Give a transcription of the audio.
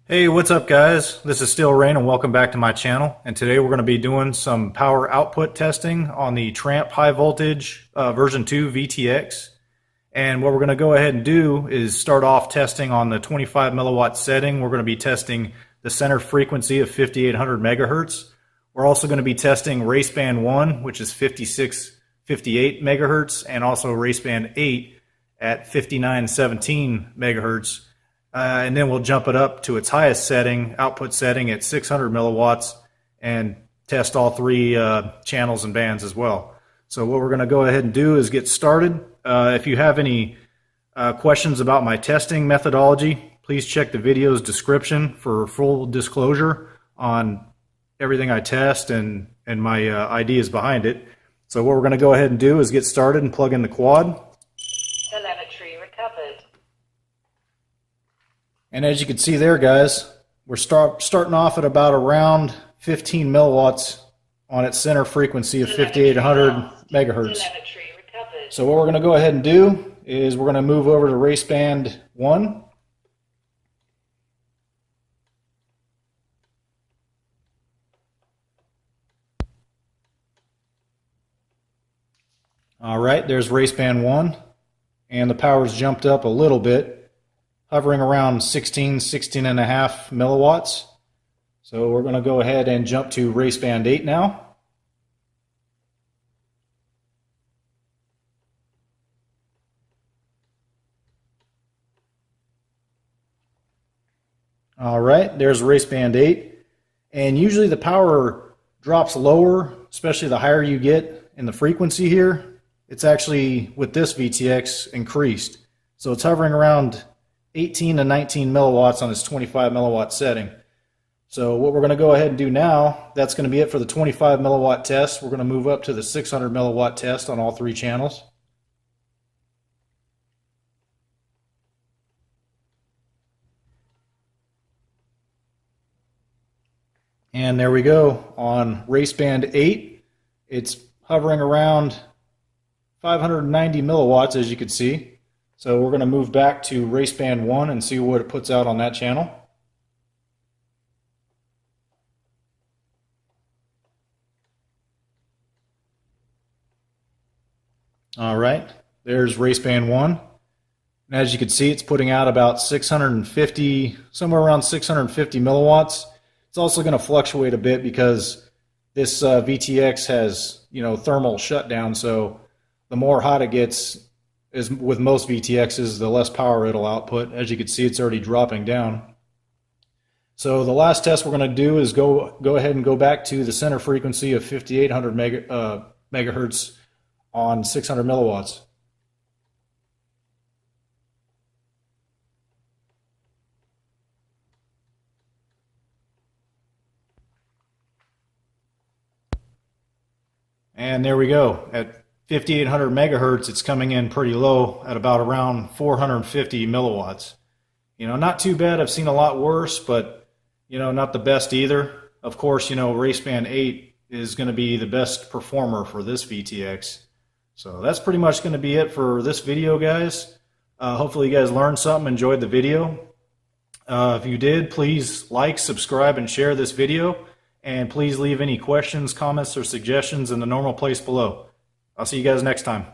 Hey, what's up guys? This is Still Rain and welcome back to my channel. And today we're going to be doing some power output testing on the Tramp high voltage version 2 VTX. And what we're going to go ahead and do is start off testing on the 25 milliwatt setting. We're going to be testing the center frequency of 5800 megahertz. We're also going to be testing Raceband 1, which is 5658 megahertz, and also Raceband 8 at 5917 megahertz. And then we'll jump it up to its highest setting, output setting at 600 milliwatts, and test all three channels and bands as well. So what we're going to go ahead and do is get started. If you have any questions about my testing methodology, please check the video's description for full disclosure on everything I test and my ideas behind it. So what we're going to go ahead and do is get started and plug in the quad. Telemetry recovered. And as you can see there, guys, we're starting off at about around 15 milliwatts on its center frequency of 5800 megahertz. So what we're going to go ahead and do is we're going to move over to Raceband 1. All right, there's Raceband 1, and the power's jumped up a little bit, hovering around 16 and a half milliwatts. So we're going to go ahead and jump to Raceband 8 now. All right, there's Raceband 8. And usually the power drops lower, especially the higher you get in the frequency here. It's actually, with this VTX, increased. So it's hovering around 18 to 19 milliwatts on its 25 milliwatt setting. So what we're going to go ahead and do now, that's going to be it for the 25 milliwatt test. We're going to move up to the 600 milliwatt test on all three channels. And there we go. On Raceband 8, it's hovering around 590 milliwatts, as you can see. So we're going to move back to Raceband 1 and see what it puts out on that channel. All right, there's Raceband 1. And as you can see, it's putting out about 650, somewhere around 650 milliwatts. It's also going to fluctuate a bit because this VTX has, thermal shutdown. So the more hot it gets, is with most VTXs, the less power it'll output. As you can see, it's already dropping down. So the last test we're going to do is go ahead and go back to the center frequency of 5800 megahertz on 600 milliwatts. And there we go. At 5800 megahertz, it's coming in pretty low at about around 450 milliwatts. Not too bad. I've seen a lot worse, but, not the best either. Of course, Raceband 8 is going to be the best performer for this VTX. So that's pretty much going to be it for this video, guys. Hopefully you guys learned something, enjoyed the video. If you did, please like, subscribe, and share this video. And please leave any questions, comments, or suggestions in the normal place below. I'll see you guys next time.